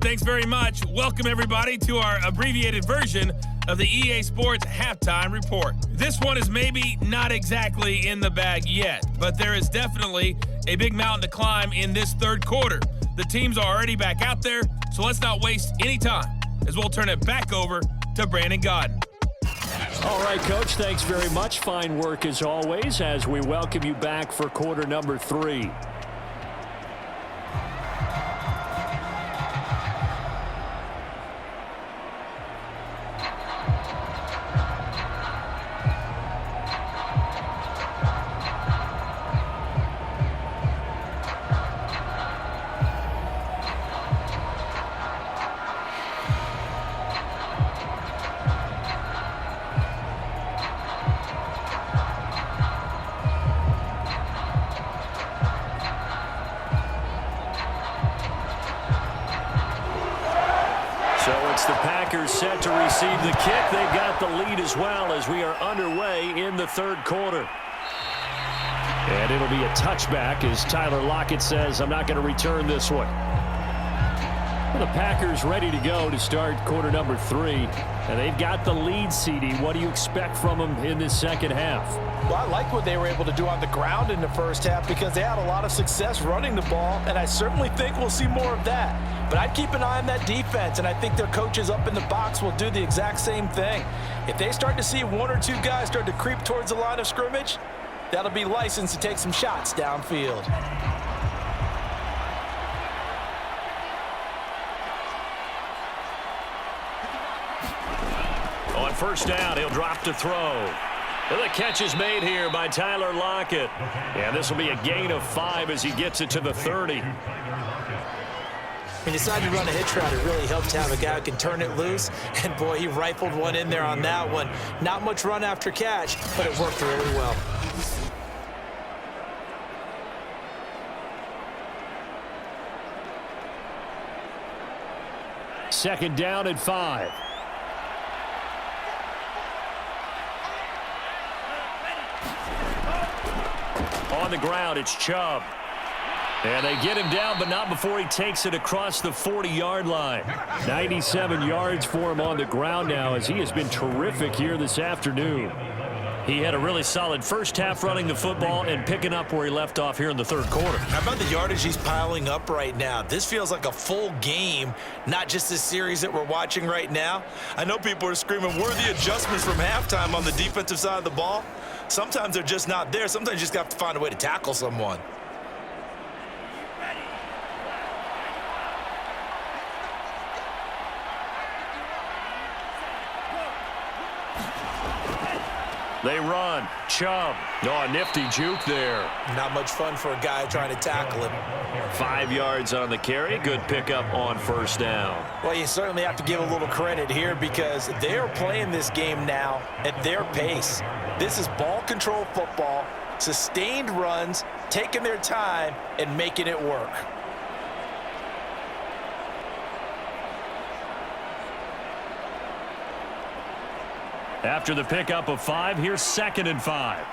Thanks very much. Welcome, everybody, to our abbreviated version of the EA Sports Halftime Report. This one is maybe not exactly in the bag yet, but there is definitely a big mountain to climb in this third quarter. The teams are already back out there, so let's not waste any time as we'll turn it back over to Brandon Godden. All right, Coach, thanks very much. Fine work as always as we welcome you back for quarter number 3. Set to receive the kick. They've got the lead as well as we are underway in the third quarter. And it'll be a touchback as Tyler Lockett says, I'm not going to return this one. Well, the Packers ready to go to start quarter number 3. And they've got the lead, CD. What do you expect from them in this second half? Well, I like what they were able to do on the ground in the first half because they had a lot of success running the ball, and I certainly think we'll see more of that. But I'd keep an eye on that defense, and I think their coaches up in the box will do the exact same thing. If they start to see one or two guys start to creep towards the line of scrimmage, that'll be licensed to take some shots downfield. On first down, he'll drop to throw. Well, the catch is made here by Tyler Lockett. And this will be a gain of 5 as he gets it to the 30. He decided to run a hitch route. It really helped to have a guy who can turn it loose. And, boy, he rifled one in there on that one. Not much run after catch, but it worked really well. Second down and 5. On the ground, it's Chubb. And they get him down, but not before he takes it across the 40-yard line. 97 yards for him on the ground now as he has been terrific here this afternoon. He had a really solid first half running the football and picking up where he left off here in the third quarter. How about the yardage he's piling up right now? This feels like a full game, not just this series that we're watching right now. I know people are screaming, where are the adjustments from halftime on the defensive side of the ball? Sometimes they're just not there. Sometimes you just have to find a way to tackle someone. They run. Chubb. Oh, a nifty juke there. Not much fun for a guy trying to tackle him. 5 yards on the carry. Good pickup on first down. Well, you certainly have to give a little credit here because they're playing this game now at their pace. This is ball control football, sustained runs, taking their time, and making it work. After the pickup of 5, here's second and 5.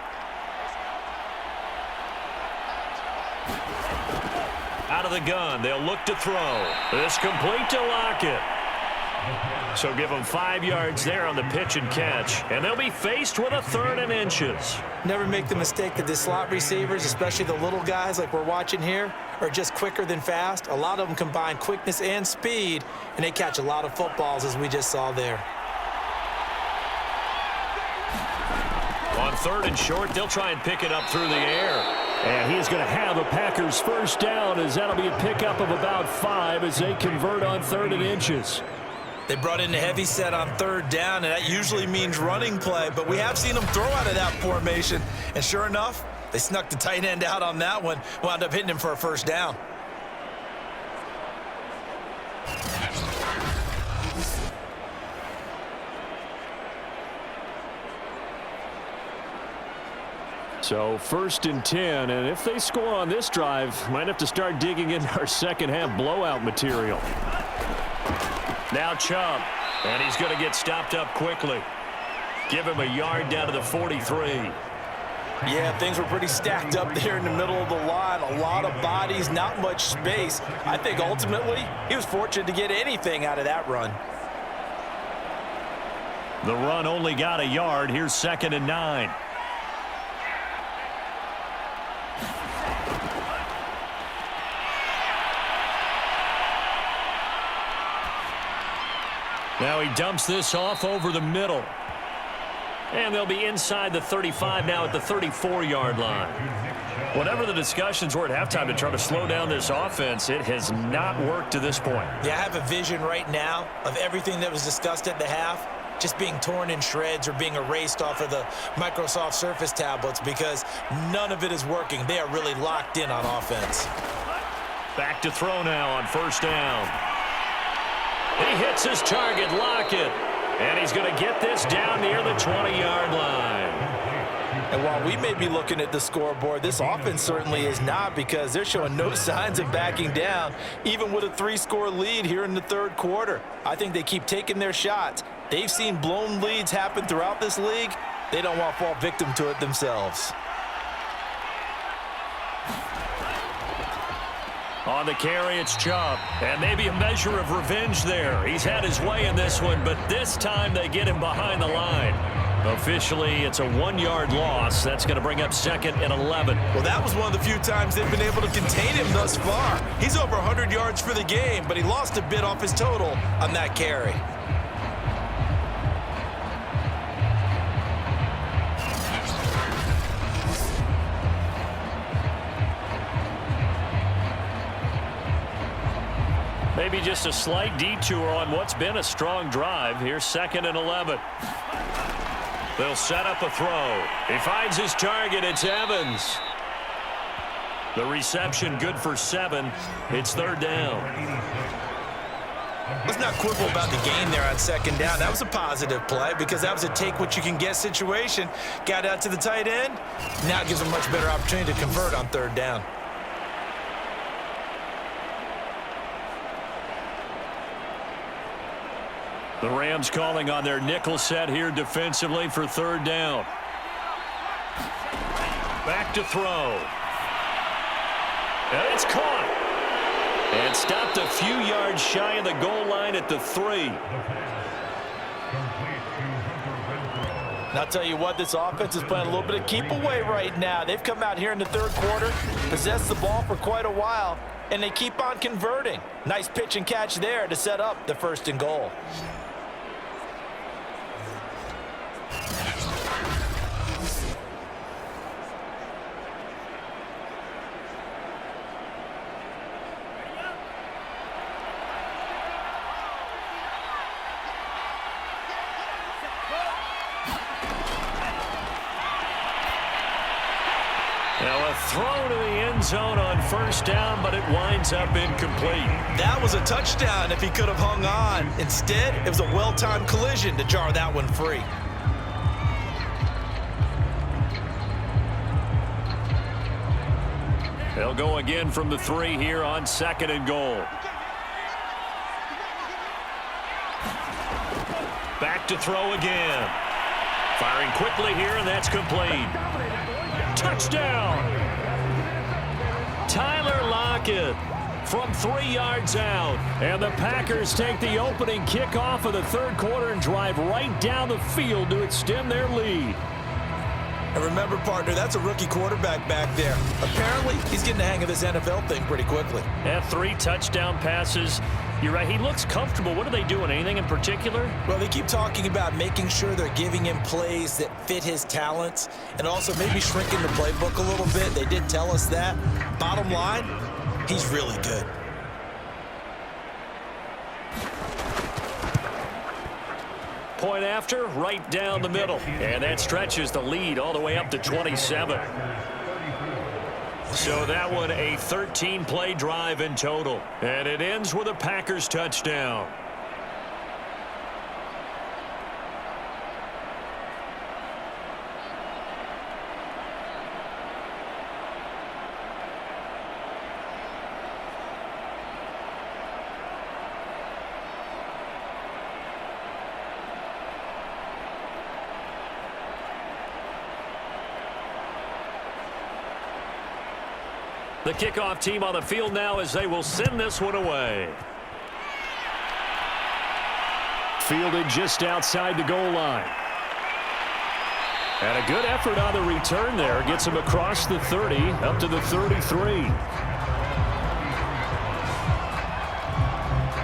Out of the gun, they'll look to throw. This complete to Lockett. So give them 5 yards there on the pitch and catch, and they'll be faced with a 3rd and inches. Never make the mistake that the slot receivers, especially the little guys like we're watching here, are just quicker than fast. A lot of them combine quickness and speed, and they catch a lot of footballs as we just saw there. On 3rd and short, they'll try and pick it up through the air. And he's going to have a Packers first down as that'll be a pickup of about 5 as they convert on 3rd and inches. They brought in a heavy set on 3rd down, and that usually means running play, but we have seen them throw out of that formation. And sure enough, they snuck the tight end out on that one, wound up hitting him for a first down. So 1st and 10, and if they score on this drive, might have to start digging into our second half blowout material. Now Chubb, and he's going to get stopped up quickly. Give him a yard down to the 43. Yeah, things were pretty stacked up there in the middle of the line. A lot of bodies, not much space. I think ultimately he was fortunate to get anything out of that run. The run only got a yard. Here's 2nd and 9. Now he dumps this off over the middle. And they'll be inside the 35 now at the 34-yard line. Whatever the discussions were at halftime to try to slow down this offense, it has not worked to this point. Yeah, I have a vision right now of everything that was discussed at the half just being torn in shreds or being erased off of the Microsoft Surface tablets because none of it is working. They are really locked in on offense. Back to throw now on 1st down. He hits his target, Lockett. And he's going to get this down near the 20-yard line. And while we may be looking at the scoreboard, this offense certainly is not because they're showing no signs of backing down, even with a 3-score lead here in the 3rd quarter. I think they keep taking their shots. They've seen blown leads happen throughout this league. They don't want to fall victim to it themselves. On the carry, it's Chubb. And maybe a measure of revenge there. He's had his way in this one, but this time they get him behind the line. Officially, it's a 1-yard loss. That's going to bring up 2nd and 11. Well, that was one of the few times they've been able to contain him thus far. He's over 100 yards for the game, but he lost a bit off his total on that carry. Maybe just a slight detour on what's been a strong drive. Here's 2nd and 11. They'll set up a throw. He finds his target. It's Evans. The reception good for 7. It's 3rd down. Let's not quibble about the gain there on 2nd down. That was a positive play because that was a take-what-you-can-get situation. Got out to the tight end. Now it gives them a much better opportunity to convert on 3rd down. The Rams calling on their nickel set here defensively for 3rd down. Back to throw. And it's caught. And stopped a few yards shy of the goal line at the 3. And I'll tell you what, this offense is playing a little bit of keep away right now. They've come out here in the 3rd quarter, possessed the ball for quite a while, and they keep on converting. Nice pitch and catch there to set up the 1st and goal. Now a throw to the end zone on 1st down, but it winds up incomplete. That was a touchdown if he could have hung on. Instead, it was a well-timed collision to jar that one free. They'll go again from the 3 here on 2nd and goal. Back to throw again. Firing quickly here, and that's complete. Touchdown! Tyler Lockett from 3 yards out. And the Packers take the opening kickoff of the 3rd quarter and drive right down the field to extend their lead. And remember, partner, that's a rookie quarterback back there. Apparently, he's getting the hang of this NFL thing pretty quickly. Yeah, 3 touchdown passes. You're right, he looks comfortable. What are they doing? Anything in particular? Well, they keep talking about making sure they're giving him plays that fit his talents and also maybe shrinking the playbook a little bit. They did tell us that. Bottom line, he's really good. Point after, right down the middle. And that stretches the lead all the way up to 27. So that one a 13-play drive in total. And it ends with a Packers touchdown. The kickoff team on the field now as they will send this one away. Fielded just outside the goal line. And a good effort on the return there. Gets him across the 30 up to the 33.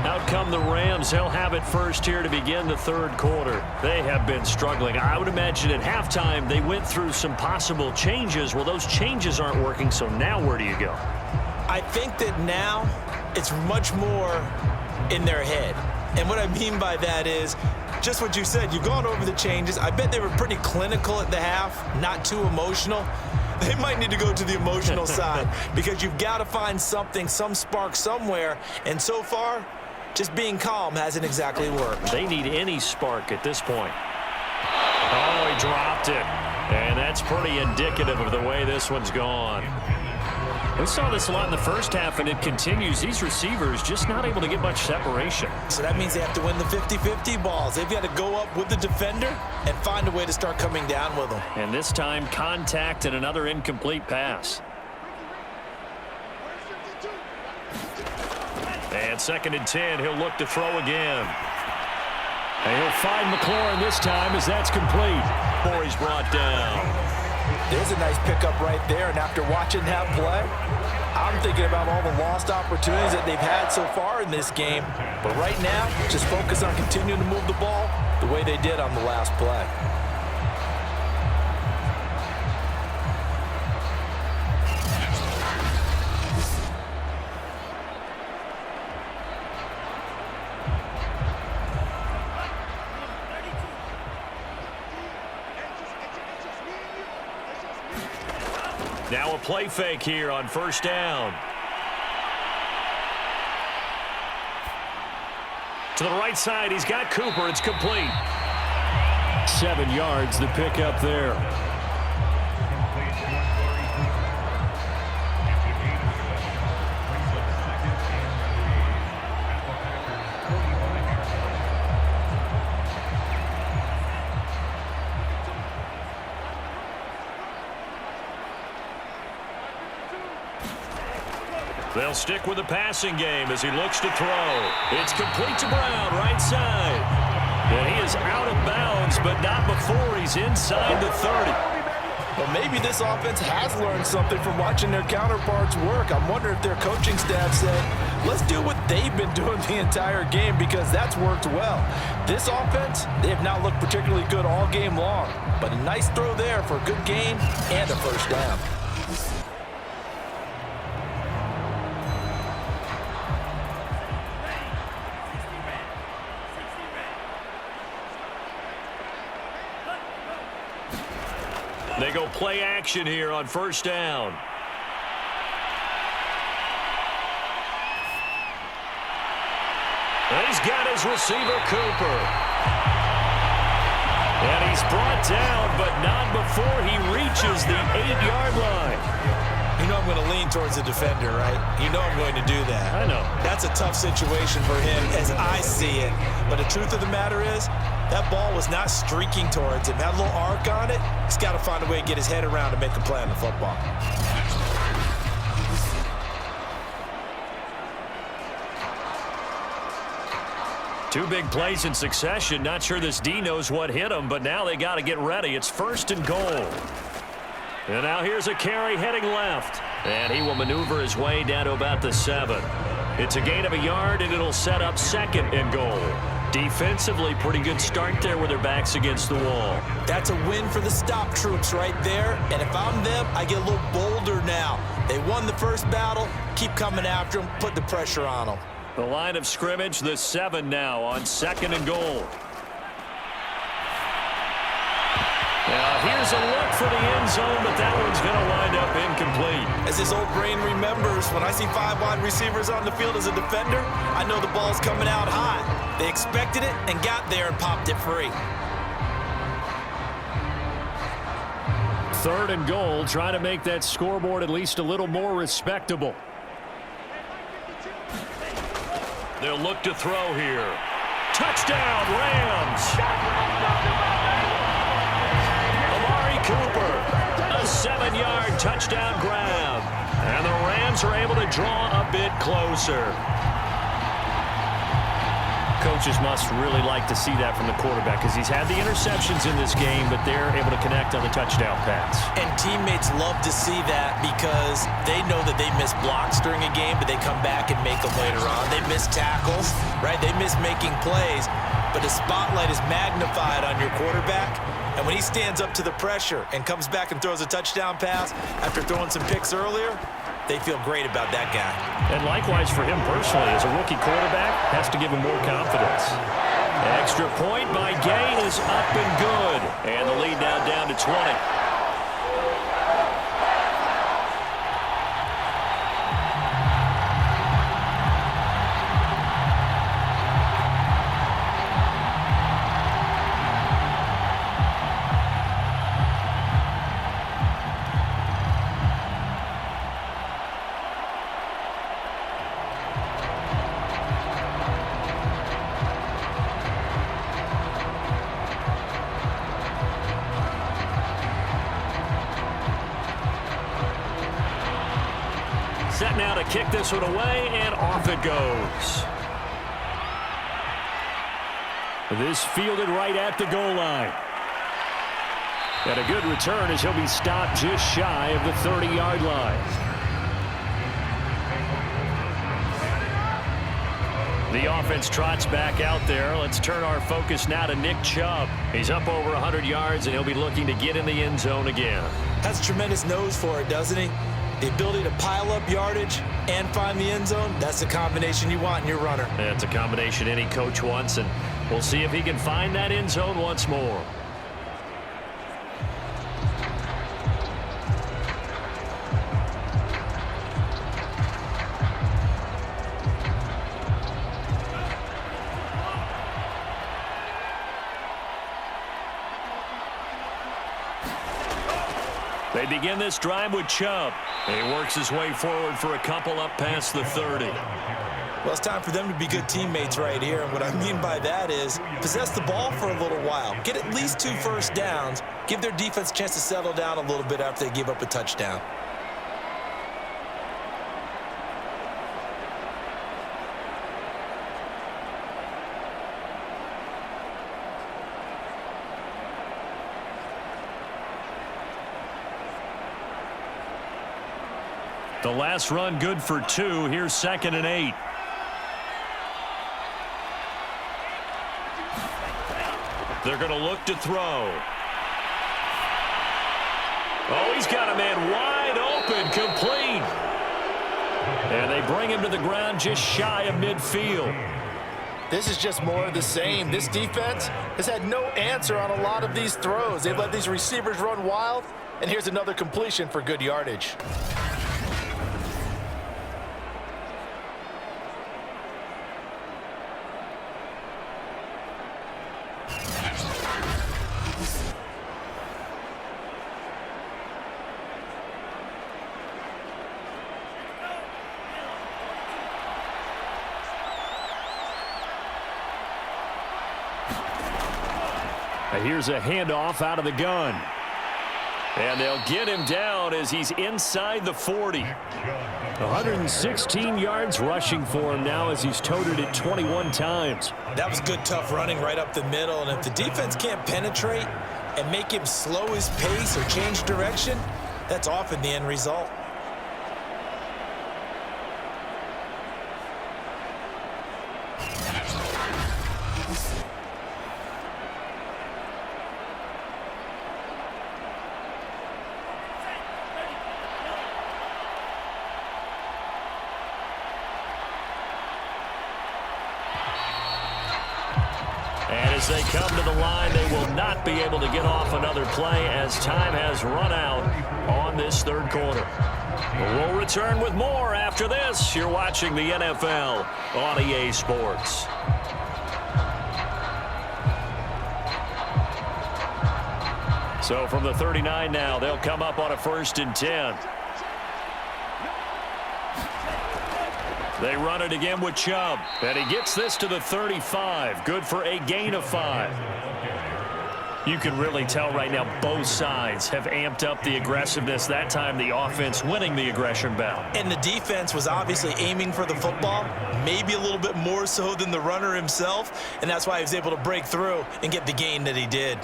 Out come the Rams. They'll have it first here to begin the third quarter. They have been struggling. I would imagine at halftime they went through some possible changes. Well, those changes aren't working, so now where do you go? I think that now it's much more in their head. And what I mean by that is just what you said. You've gone over the changes. I bet they were pretty clinical at the half, not too emotional. They might need to go to the emotional side because you've got to find something, some spark somewhere. And so far, just being calm hasn't exactly worked. They need any spark at this point. Oh, he dropped it. And that's pretty indicative of the way this one's gone. We saw this a lot in the first half, and it continues. These receivers just not able to get much separation. So that means they have to win the 50-50 balls. They've got to go up with the defender and find a way to start coming down with them. And this time, contact and another incomplete pass. And 2nd and 10, he'll look to throw again. And he'll find McLaurin this time as that's complete. Before he's brought down. There's a nice pickup right there, and after watching that play, I'm thinking about all the lost opportunities that they've had so far in this game. But right now, just focus on continuing to move the ball the way they did on the last play. Now a play fake here on first down. To the right side, he's got Cooper. It's complete. 7 yards, the pickup there. They'll stick with the passing game as he looks to throw. It's complete to Brown, right side. And he is out of bounds, but not before he's inside the 30. Well, maybe this offense has learned something from watching their counterparts work. I'm wondering if their coaching staff said, let's do what they've been doing the entire game because that's worked well. This offense, they have not looked particularly good all game long, but a nice throw there for a good gain and a first down. They go play action here on first down. And he's got his receiver, Cooper. And he's brought down, but not before he reaches the 8-yard line. You know I'm going to lean towards the defender, right? You know I'm going to do that. I know. That's a tough situation for him as I see it. But the truth of the matter is, that ball was not streaking towards him. Had a little arc on it. He's got to find a way to get his head around and make a play on the football. Two big plays in succession. Not sure this D knows what hit him, but now they got to get ready. It's 1st and goal. And now here's a carry heading left. And he will maneuver his way down to about the 7. It's a gain of a yard, and it'll set up 2nd and goal. Defensively, pretty good start there with their backs against the wall. That's a win for the stop troops right there. And if I'm them, I get a little bolder now. They won the first battle. Keep coming after them. Put the pressure on them. The line of scrimmage, the 7 now on 2nd and goal. Now here's a look for the end zone, but that one's going to wind up incomplete. As this old brain remembers, when I see 5 wide receivers on the field as a defender, I know the ball's coming out high. They expected it and got there and popped it free. 3rd and goal, trying to make that scoreboard at least a little more respectable. They'll look to throw here. Touchdown, Rams! Amari Cooper, a 7-yard touchdown grab. And the Rams are able to draw a bit closer. Coaches must really like to see that from the quarterback because he's had the interceptions in this game, but they're able to connect on the touchdown pass. And teammates love to see that because they know that they miss blocks during a game, but they come back and make them later on. They miss tackles, right? They miss making plays, but the spotlight is magnified on your quarterback. And when he stands up to the pressure and comes back and throws a touchdown pass after throwing some picks earlier, they feel great about that guy. And likewise for him personally, as a rookie quarterback, has to give him more confidence. Extra point by Gay is up and good. And the lead now down to 20. Set now to kick this one away, and off it goes. This fielded right at the goal line. And a good return as he'll be stopped just shy of the 30-yard line. The offense trots back out there. Let's turn our focus now to Nick Chubb. He's up over 100 yards, and he'll be looking to get in the end zone again. Has a tremendous nose for it, doesn't he? The ability to pile up yardage and find the end zone, that's the combination you want in your runner. That's a combination any coach wants, and we'll see if he can find that end zone once more. They begin this drive with Chubb. And he works his way forward for a couple up past the 30. Well, it's time for them to be good teammates right here. And what I mean by that is possess the ball for a little while. Get at least 2 first downs. Give their defense a chance to settle down a little bit after they give up a touchdown. The last run good for 2. Here's 2nd and 8. They're going to look to throw. Oh, he's got a man wide open, complete. And they bring him to the ground just shy of midfield. This is just more of the same. This defense has had no answer on a lot of these throws. They've let these receivers run wild, and here's another completion for good yardage. Here's a handoff out of the gun. And they'll get him down as he's inside the 40. 116 yards rushing for him now as he's toted it 21 times. That was good, tough running right up the middle. And if the defense can't penetrate and make him slow his pace or change direction, that's often the end result. And as they come to the line, they will not be able to get off another play as time has run out on this third quarter. We'll return with more after this. You're watching the NFL on EA Sports. So from the 39 now, they'll come up on a 1st and 10. They run it again with Chubb. And he gets this to the 35. Good for a gain of 5. You can really tell right now both sides have amped up the aggressiveness. That time the offense winning the aggression battle. And the defense was obviously aiming for the football, maybe a little bit more so than the runner himself, and that's why he was able to break through and get the gain that he did.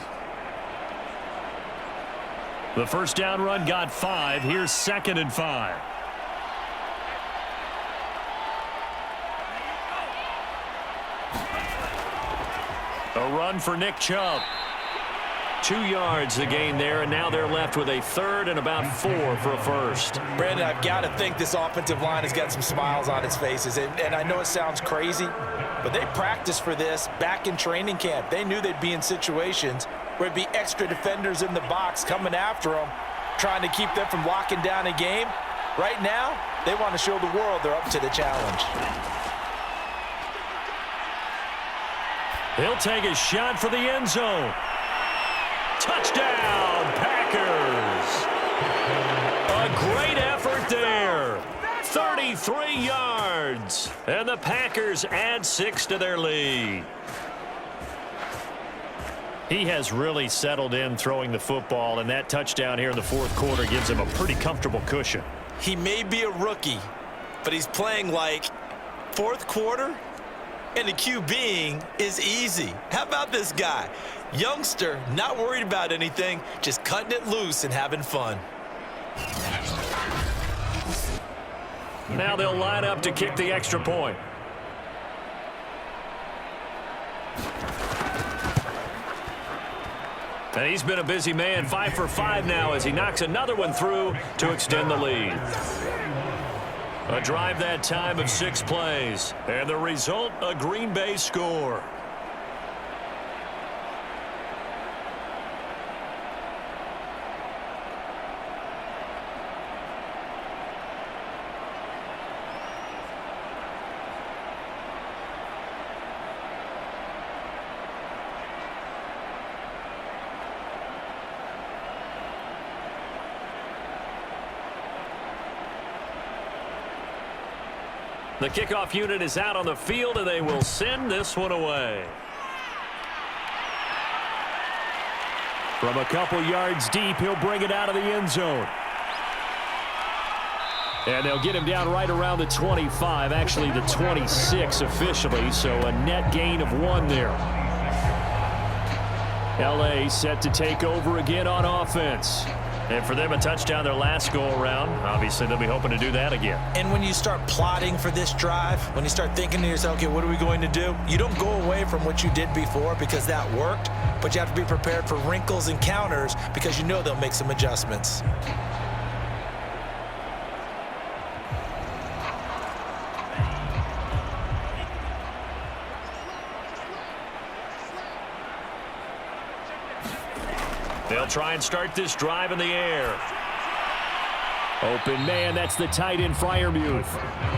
The first down run got 5. Here's 2nd and 5. A run for Nick Chubb. 2 yards the gain there, and now they're left with a 3rd and about 4 for a first. Brandon, I've got to think this offensive line has got some smiles on its faces, and I know it sounds crazy, but they practiced for this back in training camp. They knew they'd be in situations where it'd be extra defenders in the box coming after them, trying to keep them from locking down a game. Right now, they want to show the world they're up to the challenge. He'll take a shot for the end zone. Touchdown, Packers. A great effort there. 33 yards. And the Packers add 6 to their lead. He has really settled in throwing the football, and that touchdown here in the 4th quarter gives him a pretty comfortable cushion. He may be a rookie, but he's playing like 4th quarter, and the QBing is easy. How about this guy? Youngster, not worried about anything, just cutting it loose and having fun. Now they'll line up to kick the extra point. And he's been a busy man, 5 for 5 now as he knocks another one through to extend the lead. A drive that time of 6 plays. And the result, a Green Bay score. The kickoff unit is out on the field, and they will send this one away. From a couple yards deep, he'll bring it out of the end zone. And they'll get him down right around the 25, actually the 26 officially, so a net gain of 1 there. L.A. set to take over again on offense. And for them, a touchdown their last go-around. Obviously, they'll be hoping to do that again. And when you start plotting for this drive, when you start thinking to yourself, okay, what are we going to do? You don't go away from what you did before because that worked, but you have to be prepared for wrinkles and counters because you know they'll make some adjustments. They'll try and start this drive in the air. Open man, that's the tight end Freiermuth.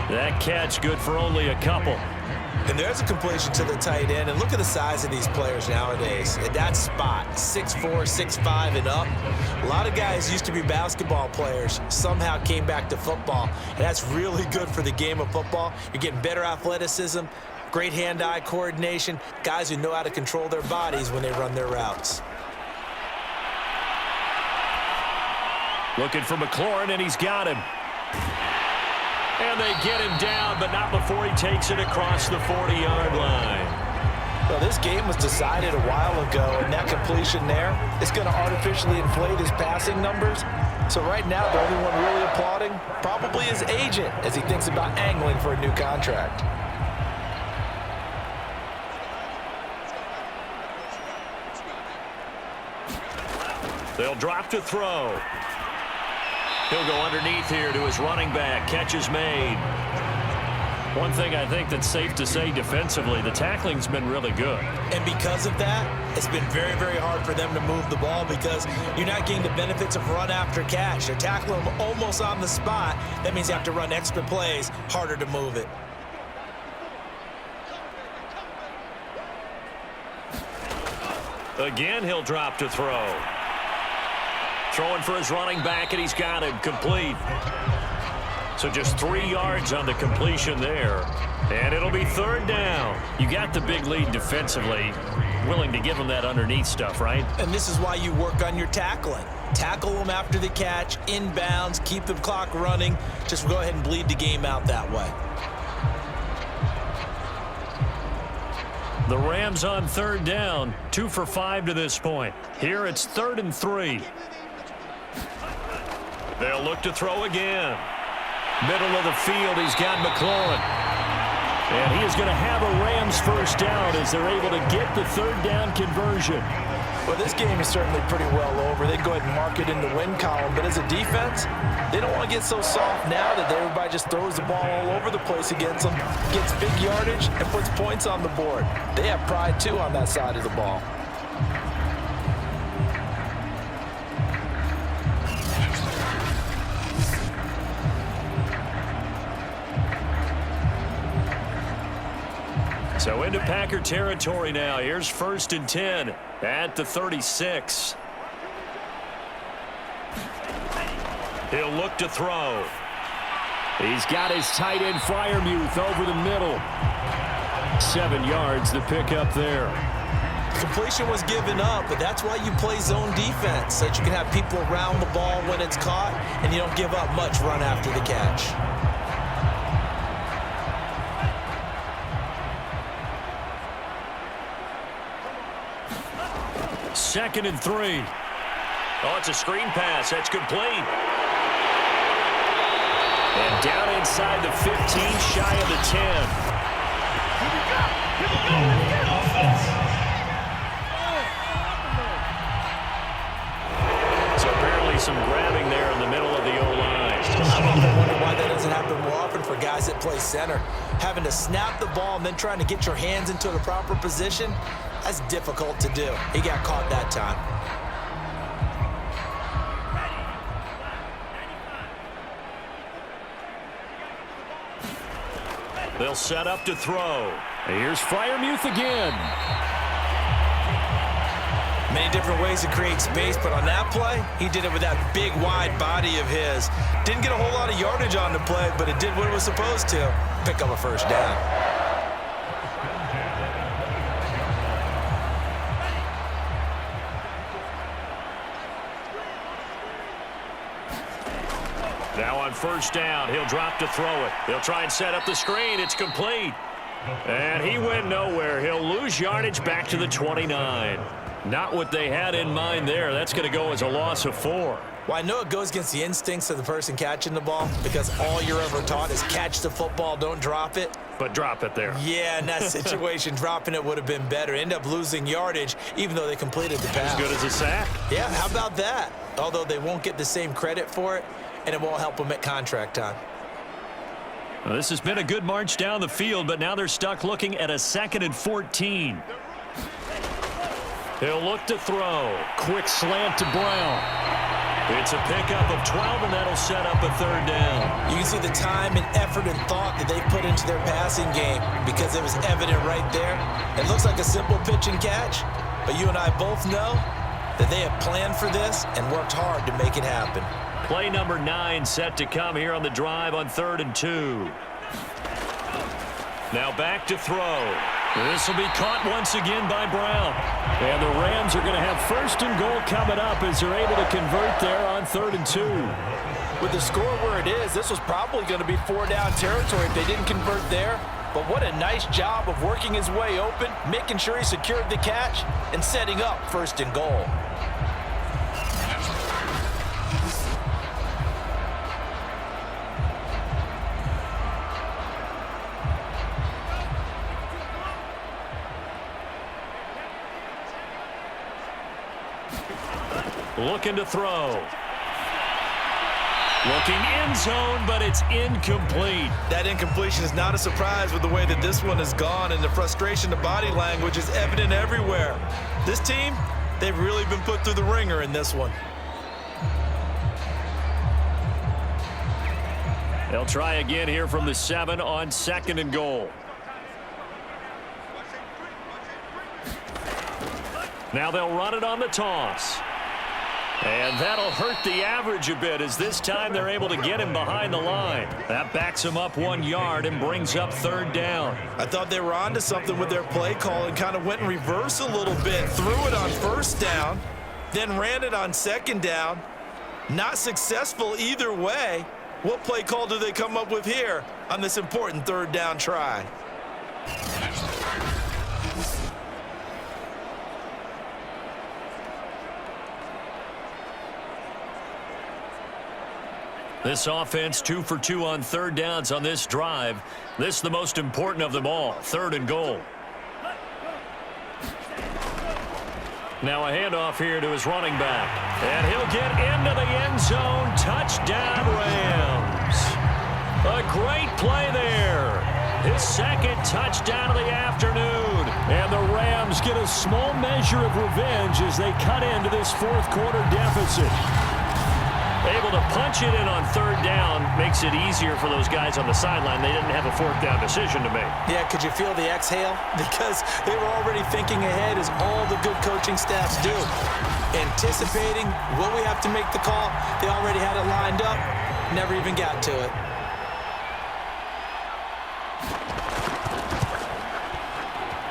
That catch good for only a couple. And there's a completion to the tight end. And look at the size of these players nowadays. At that spot, 6'4", 6'5", and up. A lot of guys used to be basketball players, somehow came back to football. And that's really good for the game of football. You're getting better athleticism, great hand-eye coordination, guys who know how to control their bodies when they run their routes. Looking for McLaurin, and he's got him. And they get him down, but not before he takes it across the 40-yard line. Well, this game was decided a while ago, and that completion there is going to artificially inflate his passing numbers. So right now, the only one really applauding probably his agent as he thinks about angling for a new contract. They'll drop to throw. He'll go underneath here to his running back. Catch is made. One thing I think that's safe to say defensively, the tackling's been really good. And because of that, it's been very, very hard for them to move the ball because you're not getting the benefits of run after catch. They're tackling them almost on the spot. That means you have to run extra plays, harder to move it. Again, he'll drop to throw. Throwing for his running back, and he's got him complete. So just 3 yards on the completion there. And it'll be third down. You got the big lead defensively. Willing to give them that underneath stuff, right? And this is why you work on your tackling. Tackle them after the catch, inbounds, keep the clock running. Just go ahead and bleed the game out that way. The Rams on third down, 2 for 5 to this point. Here it's 3rd and 3. They'll look to throw again. Middle of the field, he's got McLaurin. And he is going to have a Rams first down as they're able to get the third down conversion. Well, this game is certainly pretty well over. They go ahead and mark it in the win column. But as a defense, they don't want to get so soft now that everybody just throws the ball all over the place against them, gets big yardage, and puts points on the board. They have pride, too, on that side of the ball. So into Packer territory now. Here's 1st and 10 at the 36. He'll look to throw. He's got his tight end Freiermuth over the middle. 7 yards the pick up there. Completion was given up, but that's why you play zone defense, so that you can have people around the ball when it's caught, and you don't give up much run after the catch. 2nd and 3. Oh, it's a screen pass. That's complete. And down inside the 15, shy of the 10. So apparently some grabbing there in the middle of the O-line. I wonder why that doesn't happen more often for guys that play center. Having to snap the ball and then trying to get your hands into the proper position, that's difficult to do. He got caught that time. They'll set up to throw. Here's Freiermuth again. Many different ways to create space, but on that play, he did it with that big, wide body of his. Didn't get a whole lot of yardage on the play, but it did what it was supposed to. Pick up a first down. Now on first down, he'll drop to throw it. They'll try and set up the screen. It's complete. And he went nowhere. He'll lose yardage back to the 29. Not what they had in mind there. That's going to go as a loss of 4. Well, I know it goes against the instincts of the person catching the ball because all you're ever taught is catch the football, don't drop it. But drop it there. Yeah, in that situation, dropping it would have been better. End up losing yardage, even though they completed the pass. As good as a sack. Yeah, how about that? Although they won't get the same credit for it, and it won't help them at contract time. Well, this has been a good march down the field, but now they're stuck looking at a 2nd and 14. He'll look to throw. Quick slant to Brown. It's a pickup of 12, and that'll set up a 3rd down. You can see the time and effort and thought that they put into their passing game because it was evident right there. It looks like a simple pitch and catch, but you and I both know that they have planned for this and worked hard to make it happen. Play number 9 set to come here on the drive on 3rd and 2. Now back to throw. This will be caught once again by Brown. And the Rams are going to have 1st and goal coming up as they're able to convert there on 3rd and 2. With the score where it is, this was probably going to be 4-down territory if they didn't convert there. But what a nice job of working his way open, making sure he secured the catch, and setting up 1st and goal. Looking to throw. Looking end zone, but it's incomplete. That incompletion is not a surprise with the way that this one has gone, and the frustration, the body language is evident everywhere. This team, they've really been put through the ringer in this one. They'll try again here from the 7 on 2nd and goal. Now they'll run it on the toss. And that'll hurt the average a bit as this time they're able to get him behind the line. That backs him up 1 yard and brings up third down. I thought they were onto something with their play call and kind of went in reverse a little bit. Threw it on first down, then ran it on second down. Not successful either way. What play call do they come up with here on this important third down try? This offense 2 for 2 on third downs on this drive. This is the most important of them all, 3rd and goal. Now a handoff here to his running back. And he'll get into the end zone. Touchdown, Rams. A great play there. His 2nd touchdown of the afternoon. And the Rams get a small measure of revenge as they cut into this 4th quarter deficit. Able to punch it in on third down makes it easier for those guys on the sideline. They didn't have a 4th down decision to make. Yeah, could you feel the exhale? Because they were already thinking ahead, as all the good coaching staffs do. Anticipating what we have to make the call. They already had it lined up. Never even got to it.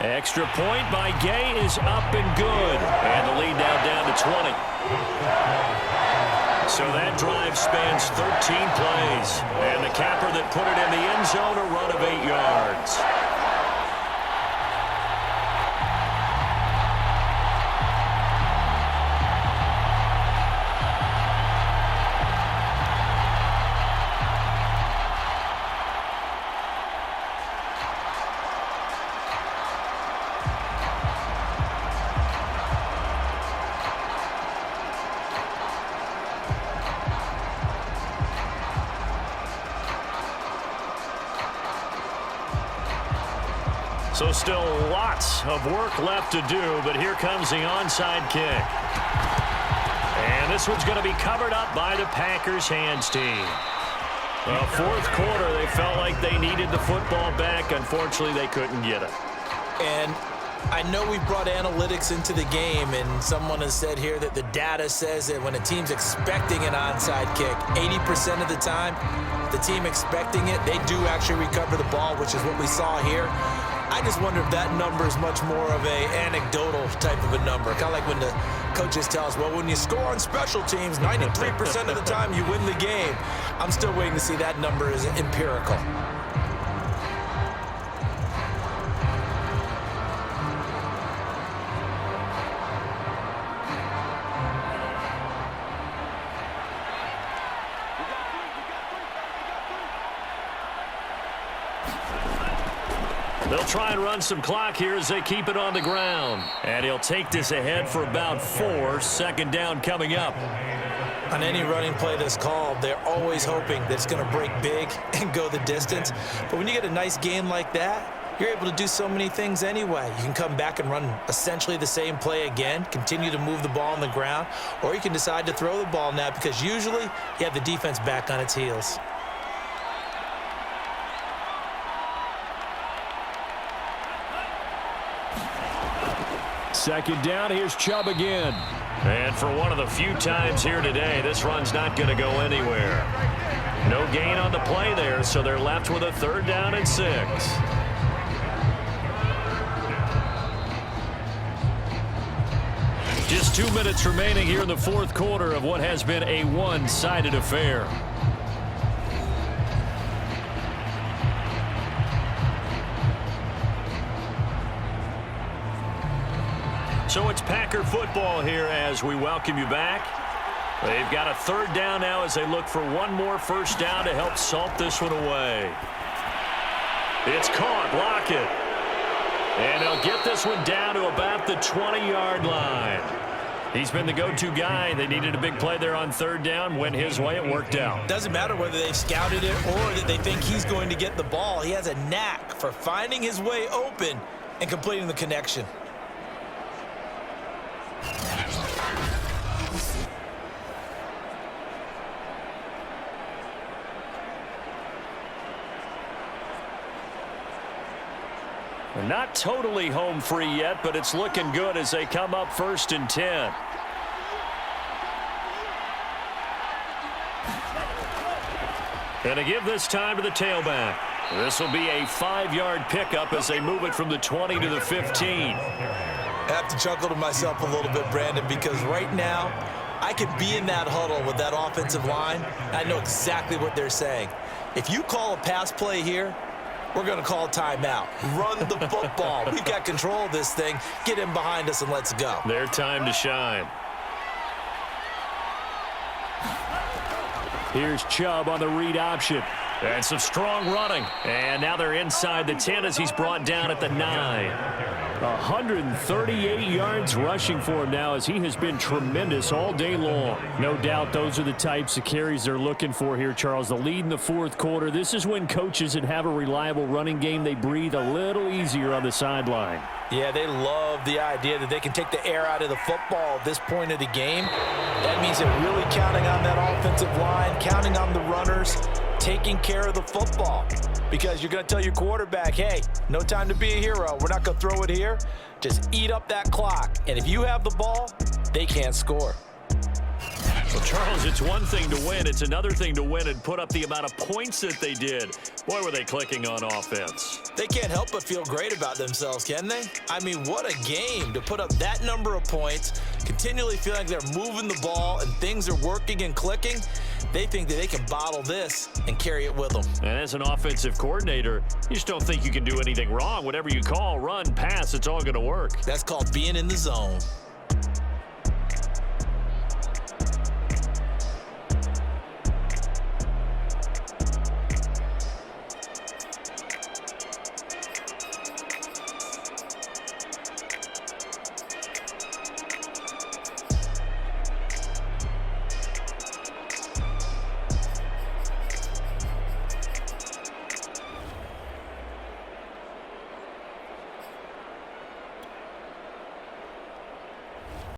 Extra point by Gay is up and good. And the lead now down to 20. So that drive spans 13 plays. And the capper that put it in the end zone, a run of 8 yards. So still lots of work left to do, but here comes the onside kick. And this one's going to be covered up by the Packers hands team. The 4th quarter, they felt like they needed the football back. Unfortunately, they couldn't get it. And I know we brought analytics into the game, and someone has said here that the data says that when a team's expecting an onside kick, 80% of the time, the team expecting it, they do actually recover the ball, which is what we saw here. I just wonder if that number is much more of a anecdotal type of a number. Kind of like when the coaches tell us, well, when you score on special teams, 93% of the time you win the game. I'm still waiting to see that number is empirical. They'll try and run some clock here as they keep it on the ground. And he'll take this ahead for about 4. 2nd down coming up. On any running play that's called, they're always hoping that it's going to break big and go the distance. But when you get a nice game like that, you're able to do so many things anyway. You can come back and run essentially the same play again, continue to move the ball on the ground, or you can decide to throw the ball now because usually you have the defense back on its heels. Second down, here's Chubb again. And for one of the few times here today, this run's not going to go anywhere. No gain on the play there, so they're left with a 3rd down and 6. Just 2 minutes remaining here in the 4th quarter of what has been a one-sided affair. So it's Packer football here as we welcome you back. They've got a 3rd down now as they look for one more 1st down to help salt this one away. It's caught. Lockett. And they'll get this one down to about the 20-yard line. He's been the go-to guy. They needed a big play there on 3rd down. Went his way. It worked out. Doesn't matter whether they've scouted it or that they think he's going to get the ball. He has a knack for finding his way open and completing the connection. Not totally home free yet, but it's looking good as they come up 1st and 10. And to give this time to the tailback. This will be a 5-yard pickup as they move it from the 20 to the 15. I have to chuckle to myself a little bit, Brandon, because right now I could be in that huddle with that offensive line. I know exactly what they're saying. If you call a pass play here, we're going to call timeout. Run the football. We've got control of this thing. Get in behind us and let's go. Their time to shine. Here's Chubb on the read option. And some strong running. And now they're inside the 10 as he's brought down at the 9. 138 yards rushing for him now as he has been tremendous all day long. No doubt those are the types of carries they're looking for here, Charles. The lead in the fourth quarter. This is when coaches that have a reliable running game, they breathe a little easier on the sideline. Yeah, they love the idea that they can take the air out of the football at this point of the game. That means they're really counting on that offensive line, counting on the runners, taking care of the football. Because you're going to tell your quarterback, hey, no time to be a hero. We're not going to throw it here. Just eat up that clock. And if you have the ball, they can't score. Well, Charles, it's one thing to win. It's another thing to win and put up the amount of points that they did. Boy, were they clicking on offense. They can't help but feel great about themselves, can they? I mean, what a game to put up that number of points, continually feel like they're moving the ball and things are working and clicking. They think that they can bottle this and carry it with them. And as an offensive coordinator, you just don't think you can do anything wrong. Whatever you call, run, pass, it's all going to work. That's called being in the zone.